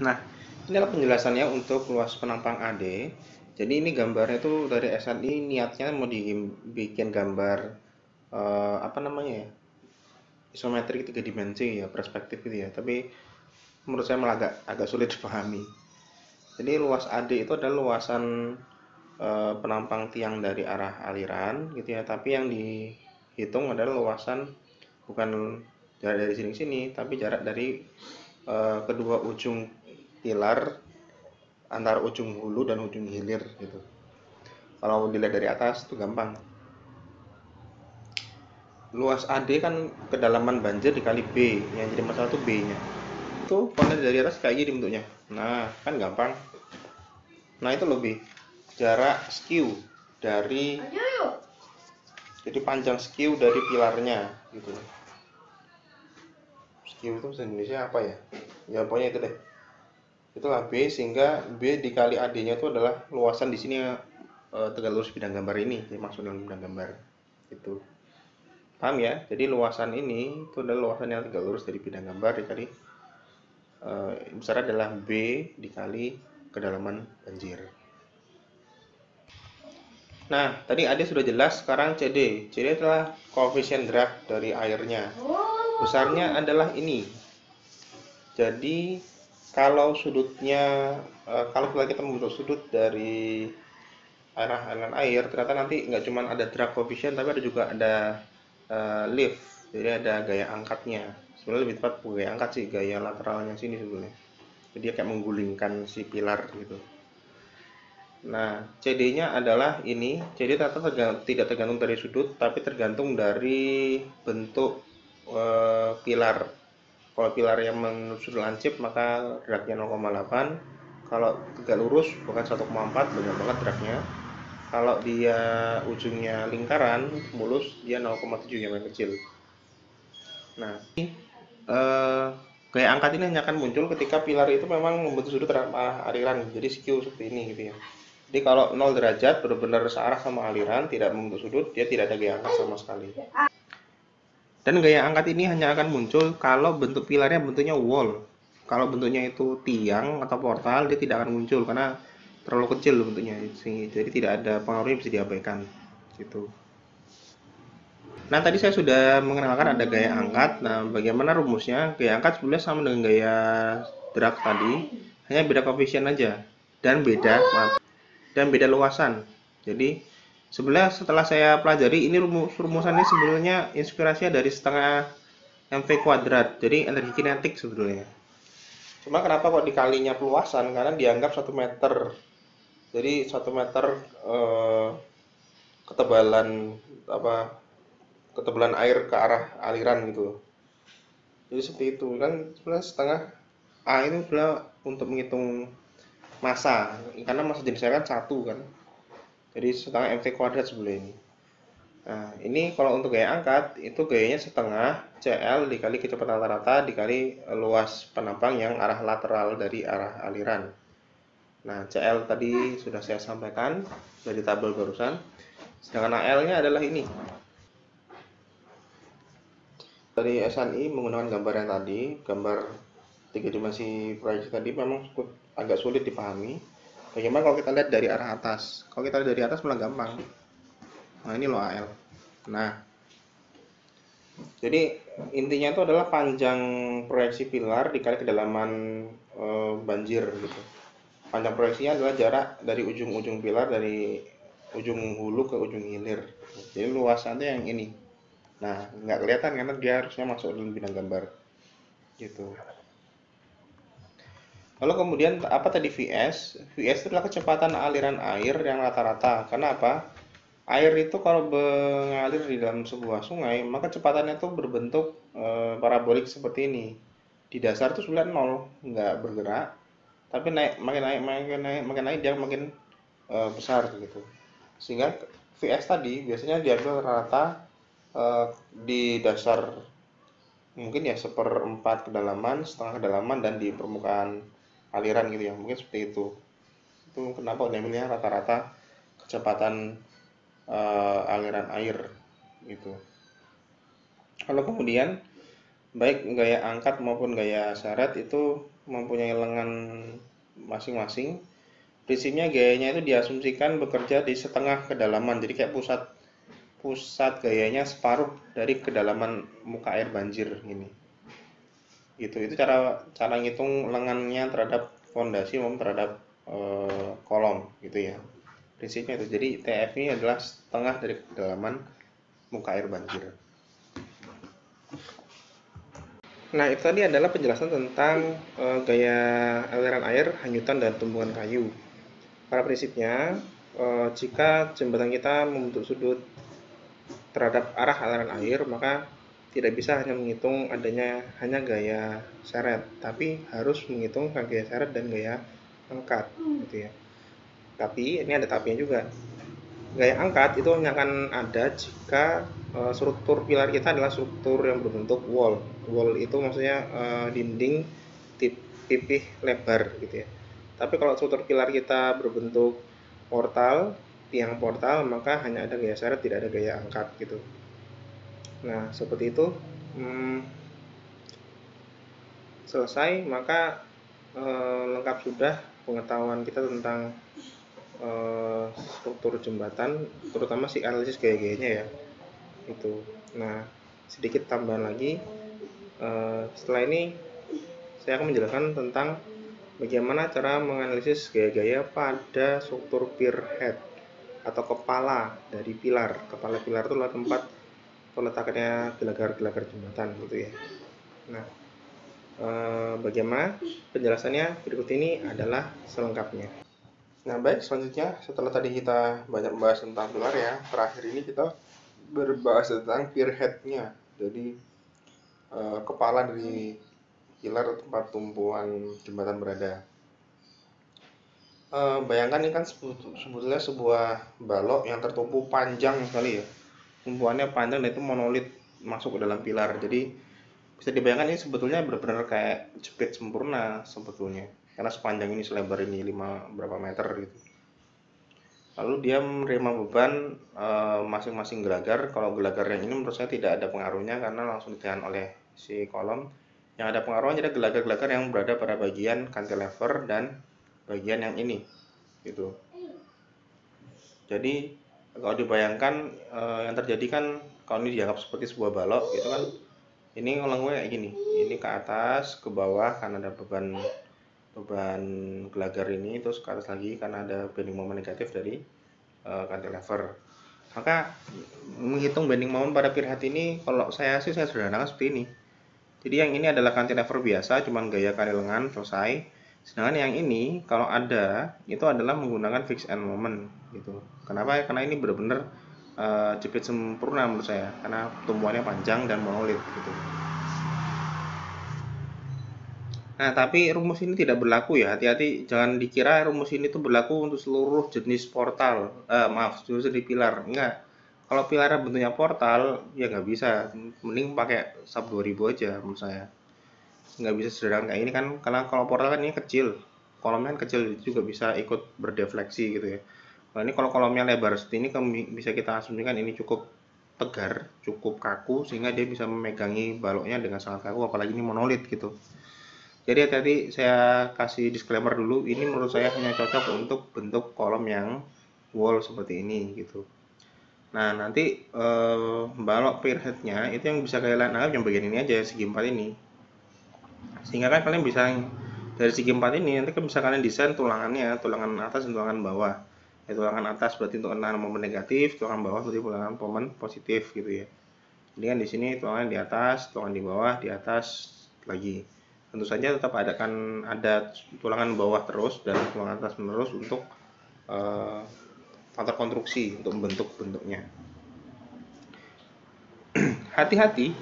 Nah, ini adalah penjelasannya untuk luas penampang AD. Jadi ini gambarnya tuh dari SNI niatnya mau dibikin gambar apa namanya ya, isometrik tiga dimensi ya, perspektif gitu ya. Tapi menurut saya malah agak sulit dipahami. Jadi luas AD itu adalah luasan penampang tiang dari arah aliran gitu ya. Tapi yang dihitung adalah luasan bukan jarak dari sini ke sini, tapi jarak dari kedua ujung pilar antara ujung hulu dan ujung hilir gitu. Kalau dilihat dari atas itu gampang. Luas AD kan kedalaman banjir dikali B, yang jadi masalah tuh B-nya. Itu kalau dari atas kayak gini bentuknya. Nah, kan gampang. Nah, itu lebih jarak skew dari, jadi panjang skew dari pilarnya gitu. Skew itu bahasa Indonesia apa ya? Ya pokoknya itu deh. Itulah B, sehingga B dikali AD-nya itu adalah luasan di sini tegak lurus bidang gambar ini, jadi maksud dalam bidang gambar itu. Paham ya? Jadi luasan ini itu adalah luasan yang tegak lurus dari bidang gambar dikali besar adalah B dikali kedalaman banjir. Nah, tadi AD sudah jelas, sekarang CD. CD adalah koefisien drag dari airnya. Besarnya adalah ini. Jadi kalau sudutnya, kalau kita membentuk sudut dari arah aliran air, ternyata nanti nggak cuma ada drag coefficient, tapi ada juga ada lift. Jadi ada gaya angkatnya. Sebenarnya lebih tepat bukan gaya angkat sih, gaya lateralnya sini sebenarnya. Jadi dia kayak menggulingkan si pilar gitu. Nah, CD-nya adalah ini. CD ternyata tidak tergantung dari sudut, tapi tergantung dari bentuk pilar. Kalau pilarnya menurut sudut lancip, maka dragnya 0,8. Kalau tegak lurus, bukan 1,4, banyak banget dragnya. Kalau dia ujungnya lingkaran, mulus, dia 0,7 yang paling kecil. Nah, ini gaya angkat ini hanya akan muncul ketika pilar itu memang membentuk sudut terhadap aliran, jadi skew seperti ini gitu ya. Jadi kalau 0 derajat benar-benar searah sama aliran, tidak membentuk sudut, dia tidak ada gaya angkat sama sekali. Dan gaya angkat ini hanya akan muncul kalau bentuk pilarnya bentuknya wall. Kalau bentuknya itu tiang atau portal, dia tidak akan muncul karena terlalu kecil bentuknya. Jadi tidak ada pengaruhnya, bisa diabaikan. Gitu. Nah, tadi saya sudah mengenalkan ada gaya angkat. Nah, bagaimana rumusnya? Gaya angkat sebenarnya sama dengan gaya drag tadi, hanya beda koefisien aja dan beda luasan. Jadi, sebenarnya setelah saya pelajari ini rumusan ini sebenarnya inspirasinya dari setengah mv kuadrat. Jadi energi kinetik sebetulnya. Cuma kenapa kok dikalinya peluasan? Karena dianggap 1 meter. Jadi 1 meter eh, ketebalan apa ketebalan air ke arah aliran gitu. Jadi seperti itu kan, sebenarnya setengah A itu sebenarnya untuk menghitung massa, karena massa jenis air kan 1 kan. Jadi setengah mv kuadrat sebenarnya ini. Nah, ini kalau untuk gaya angkat itu gayanya setengah CL dikali kecepatan rata-rata dikali luas penampang yang arah lateral dari arah aliran. Nah, CL tadi sudah saya sampaikan dari tabel barusan. Sedangkan AL-nya adalah ini. Dari SNI menggunakan gambar yang tadi, gambar tiga dimensi proyeksi tadi memang agak sulit dipahami. Bagaimana kalau kita lihat dari arah atas? Kalau kita lihat dari atas malah gampang. Nah, ini loh AL. Nah, jadi intinya itu adalah panjang proyeksi pilar dikali kedalaman banjir gitu. Panjang proyeksinya adalah jarak dari ujung-ujung pilar, dari ujung hulu ke ujung hilir. Jadi luasannya yang ini. Nah, nggak kelihatan karena dia harusnya masuk dalam bidang gambar gitu. Lalu kemudian apa tadi VS? VS itu adalah kecepatan aliran air yang rata-rata. Karena apa? Air itu kalau mengalir di dalam sebuah sungai, maka kecepatannya itu berbentuk parabolik seperti ini. Di dasar itu sebenarnya nol, nggak bergerak, tapi makin naik dia makin besar gitu. Sehingga VS tadi biasanya diambil rata di dasar, mungkin ya seperempat kedalaman, setengah kedalaman, dan di permukaan aliran gitu ya, mungkin seperti itu kenapa diambilnya rata-rata kecepatan aliran air gitu. Lalu kemudian baik gaya angkat maupun gaya seret itu mempunyai lengan masing-masing. Prinsipnya gayanya itu diasumsikan bekerja di setengah kedalaman, jadi kayak pusat pusat gayanya separuh dari kedalaman muka air banjir ini. Itu cara cara ngitung lengannya terhadap fondasi maupun terhadap kolom gitu ya. Prinsipnya itu. Jadi TF ini adalah setengah dari kedalaman muka air banjir. Nah, itu tadi adalah penjelasan tentang gaya aliran air, hanyutan, dan tumbuhan kayu. Pada prinsipnya, jika jembatan kita membentuk sudut terhadap arah aliran air, maka tidak bisa hanya menghitung adanya hanya gaya seret, tapi harus menghitung gaya seret dan gaya angkat, gitu ya. Tapi ini ada tapinya juga. Gaya angkat itu hanya akan ada jika struktur pilar kita adalah struktur yang berbentuk wall. Wall itu maksudnya dinding pipih lebar gitu ya. Tapi kalau struktur pilar kita berbentuk portal, tiang portal, maka hanya ada gaya seret, tidak ada gaya angkat gitu. Nah, seperti itu. Selesai, maka lengkap sudah pengetahuan kita tentang struktur jembatan, terutama si analisis gaya-gayanya ya. Itu. Nah, sedikit tambahan lagi. Setelah ini saya akan menjelaskan tentang bagaimana cara menganalisis gaya-gaya pada struktur pier head atau kepala dari pilar. Kepala pilar itu adalah tempat peletakannya gelagar-gelagar jembatan gitu ya. Nah, bagaimana penjelasannya berikut ini adalah selengkapnya. Nah, baik, selanjutnya setelah tadi kita banyak membahas tentang pilar ya, terakhir ini kita berbahas tentang pier head-nya. Jadi kepala dari pilar tempat tumpuan jembatan berada. Bayangkan ini kan sebetulnya sebuah balok yang tertumpu panjang sekali ya. Tumpuannya panjang dan itu monolit masuk ke dalam pilar. Jadi bisa dibayangkan ini sebetulnya benar-benar kayak jepit sempurna sebetulnya. Karena sepanjang ini, selebar ini 5 berapa meter gitu. Lalu dia menerima beban masing-masing gelagar. Kalau gelagar yang ini menurut saya tidak ada pengaruhnya karena langsung ditahan oleh si kolom. Yang ada pengaruhnya adalah gelagar-gelagar yang berada pada bagian cantilever dan bagian yang ini gitu. Jadi kalau dibayangkan yang terjadi kan, kalau ini dianggap seperti sebuah balok gitu kan, ini ngelengwe kayak gini, ini ke atas ke bawah karena ada beban gelagar ini, terus ke atas lagi karena ada bending moment negatif dari cantilever. Maka menghitung bending moment pada pier head ini, kalau saya sih saya sederhanakan seperti ini. Jadi yang ini adalah cantilever biasa, cuman gaya kali lengan selesai. Sedangkan yang ini kalau ada itu adalah menggunakan fixed end moment gitu. Kenapa? Karena ini benar-benar jepit sempurna menurut saya, karena tumbuhannya panjang dan monolit gitu. Nah, tapi rumus ini tidak berlaku ya. Hati-hati, jangan dikira rumus ini tuh berlaku untuk seluruh jenis portal. Seluruh jenis pilar. Enggak. Kalau pilarnya bentuknya portal, ya nggak bisa. Mending pakai sub 2000 aja menurut saya. Nggak bisa sederhana kayak ini kan, karena kalau portal kan ini kecil. Kolomnya kan kecil, juga bisa ikut berdefleksi gitu ya. Nah, ini kalau kolomnya lebar seperti ini, bisa kita asumsikan ini cukup tegar, cukup kaku, sehingga dia bisa memegangi baloknya dengan sangat kaku, apalagi ini monolit gitu. Jadi hati-hati, saya kasih disclaimer dulu, ini menurut saya hanya cocok untuk bentuk kolom yang wall seperti ini gitu. Nah, nanti balok pier head-nya itu yang bisa kalian anggap yang bagian ini aja, segi 4 ini. Sehingga kan kalian bisa dari segi 4 ini nanti kan bisa kalian desain tulangannya, tulangan atas dan tulangan bawah. Ya, tulangan atas berarti untuk menahan momen negatif, tulangan bawah berarti tulangan momen positif gitu ya. Jadi kan di sini tulangan di atas, tulangan di bawah, di atas lagi. Tentu saja tetap ada tulangan bawah terus dan tulangan atas menerus untuk faktor konstruksi untuk membentuk bentuknya. Hati-hati,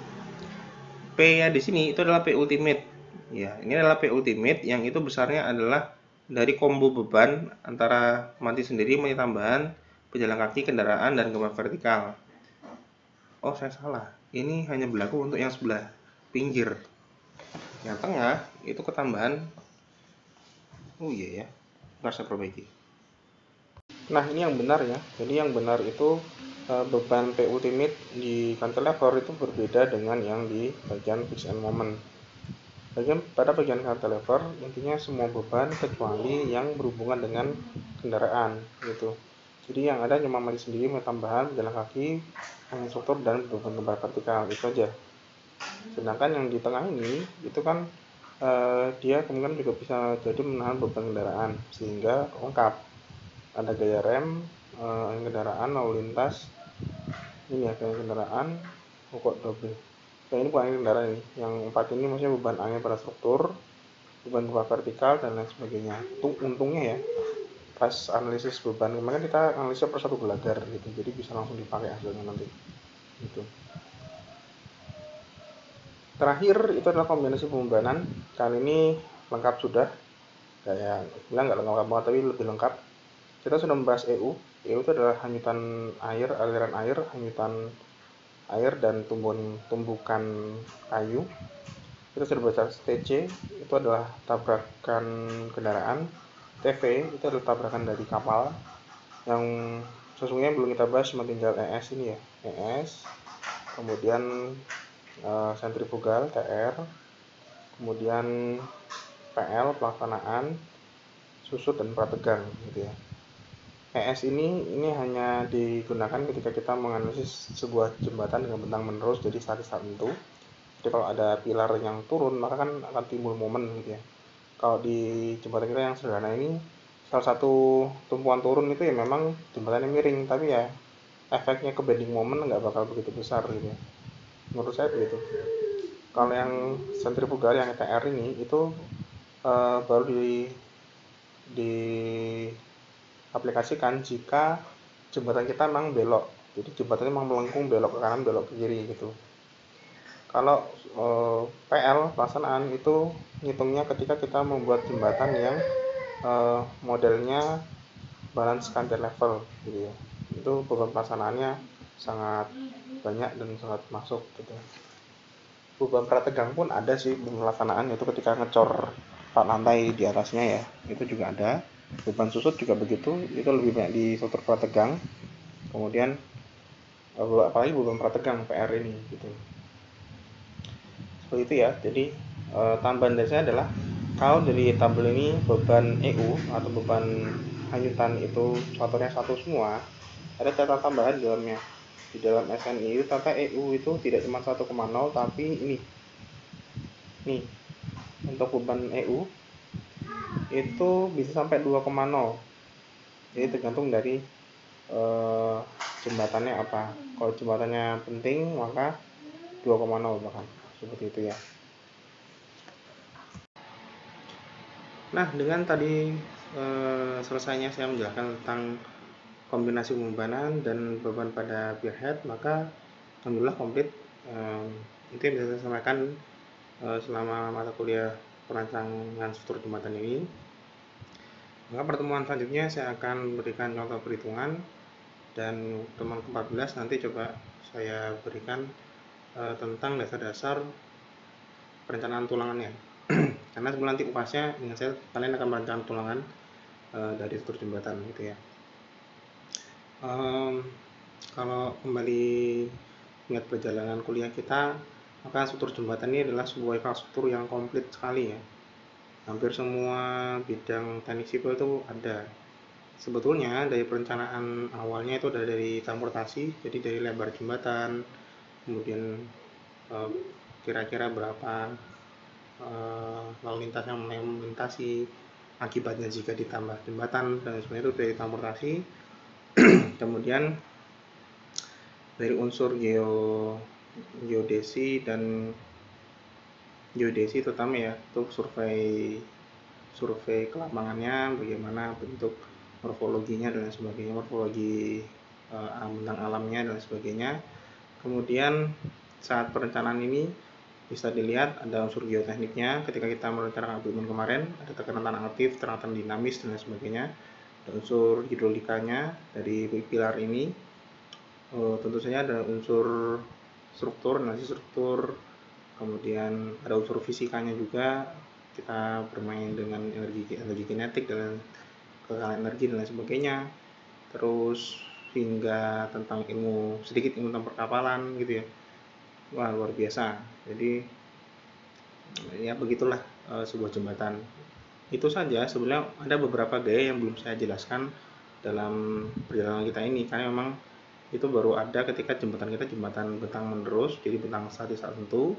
P ya di sini itu adalah P ultimate. Ya, ini adalah P ultimate yang itu besarnya adalah dari combo beban antara mati sendiri, mati tambahan, pejalan kaki, kendaraan, dan gempa vertikal. Oh, saya salah. Ini hanya berlaku untuk yang sebelah pinggir. Yang tengah itu ketambahan. Oh iya ya, harus saya perbaiki. Nah, ini yang benar ya. Jadi yang benar itu beban P ultimate di cantilever itu berbeda dengan yang di bagian fix and moment. Pada bagian cantilever intinya semua beban kecuali yang berhubungan dengan kendaraan gitu. Jadi yang ada cuma mati sendiri, tambahan jalan kaki, angin struktur, dan beban gempa vertikal, itu aja. Sedangkan yang di tengah ini itu kan dia kemungkinan juga bisa jadi menahan beban kendaraan sehingga lengkap. Ada gaya rem, kendaraan lalu lintas, ini ya gaya kendaraan, kok double. Ini bukan angin kendaraan ini. Yang 4 ini maksudnya beban angin pada struktur, beban gempa vertikal, dan lain sebagainya. Untungnya ya, pas analisis beban kemarin kita analisis per satu gelagar gitu, jadi bisa langsung dipakai hasilnya nanti gitu. Terakhir itu adalah kombinasi pembebanan. Kali ini lengkap sudah, kayak bilang nggak lengkap banget tapi lebih lengkap. Kita sudah membahas EU. EU itu adalah hanyutan air, aliran air, hanyutan air, dan tumbukan kayu. Kita sudah bahas TC, itu adalah tabrakan kendaraan. TV itu adalah tabrakan dari kapal. Yang sesungguhnya belum kita bahas, cuma tinggal ES ini ya, ES, kemudian sentrifugal TR, kemudian PL pelaksanaan, susut, dan prategang gitu ya. ES ini hanya digunakan ketika kita menganalisis sebuah jembatan dengan bentang menerus jadi statis tertentu. Jadi kalau ada pilar yang turun maka kan akan timbul momen gitu ya. Kalau di jembatan kita yang sederhana ini, salah satu tumpuan turun itu ya memang jembatannya miring, tapi ya efeknya ke bending moment nggak bakal begitu besar gitu ya. Menurut saya begitu. Kalau yang sentrifugal yang TR ini itu baru di aplikasikan jika jembatan kita memang belok. Jadi jembatannya memang melengkung, belok ke kanan, belok ke kiri gitu. Kalau PL pelaksanaan itu ngitungnya ketika kita membuat jembatan yang modelnya balance cantilever gitu ya. Itu beban pelaksanaannya sangat banyak dan sangat masuk gitu. Beban prategang pun ada sih pelaksanaan, itu ketika ngecor 4 lantai di atasnya ya, itu juga ada. Beban susut juga begitu, itu lebih banyak di struktur prategang. Kemudian apalagi beban prategang PR ini gitu. Seperti itu ya. Jadi tambahan dari saya adalah kalau dari tabel ini beban EU atau beban hanyutan itu faktornya satu semua, ada catatan tambahan di dalamnya. Di dalam SNI itu ternyata EU itu tidak cuma 1,0 tapi ini nih, untuk beban EU itu bisa sampai 2,0. Jadi tergantung dari jembatannya apa. Kalau jembatannya penting maka 2,0 bahkan, seperti itu ya. Nah, dengan tadi selesainya saya menjelaskan tentang kombinasi pembebanan dan beban pada pierhead, maka alhamdulillah komplit. Itu yang bisa saya sampaikan selama mata kuliah perancangan struktur jembatan ini. Maka pertemuan selanjutnya saya akan berikan contoh perhitungan, dan pertemuan ke-14 nanti coba saya berikan tentang dasar-dasar perencanaan tulangannya. Karena sebelum nanti upasnya dengan saya, kalian akan merancang tulangan dari struktur jembatan gitu ya. Kalau kembali ingat perjalanan kuliah kita, maka struktur jembatan ini adalah sebuah infrastruktur yang komplit sekali ya. Hampir semua bidang teknik sipil itu ada. Sebetulnya dari perencanaan awalnya itu ada dari transportasi, jadi dari lebar jembatan, kemudian kira-kira berapa lalu lintas yang melintasi, akibatnya jika ditambah jembatan, dan sebagainya, itu dari transportasi. Kemudian dari unsur geodesi terutama ya, untuk survei kelapangannya, bagaimana bentuk morfologinya dan sebagainya, morfologi bentang alamnya dan sebagainya. Kemudian saat perencanaan ini bisa dilihat ada unsur geotekniknya, ketika kita merencanakan abutmen kemarin ada tekanan tanah aktif, tekanan dinamis dan sebagainya. Ada unsur hidrolikanya dari pilar ini. Tentu saja ada unsur struktur, analisis struktur, kemudian ada unsur fisikanya juga, kita bermain dengan energi kinetik dan kekalahan energi dan lain sebagainya. terus hingga tentang sedikit ilmu tentang perkapalan gitu ya. Wah, luar biasa. Jadi ya begitulah sebuah jembatan. Itu saja, sebenarnya ada beberapa gaya yang belum saya jelaskan dalam perjalanan kita ini, karena memang itu baru ada ketika jembatan kita jembatan bentang menerus, jadi bentang satu saat tentu,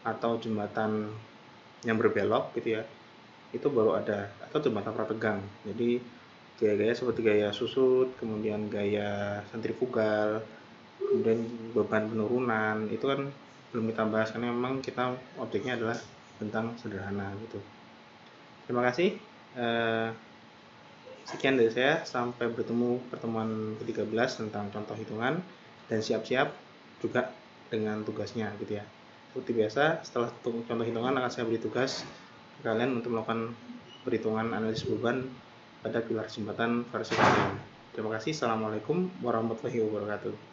atau jembatan yang berbelok gitu ya, itu baru ada, atau jembatan prategang. Jadi gaya-gaya seperti gaya susut, kemudian gaya sentrifugal, kemudian beban penurunan, itu kan belum kita bahas karena memang kita objeknya adalah bentang sederhana gitu. Terima kasih. Sekian dari saya. Sampai bertemu pertemuan ke-13 tentang contoh hitungan, dan siap-siap juga dengan tugasnya gitu ya. Seperti biasa, setelah contoh hitungan akan saya beri tugas ke kalian untuk melakukan perhitungan analisis beban pada pilar jembatan versi kalian. Terima kasih. Assalamualaikum warahmatullahi wabarakatuh.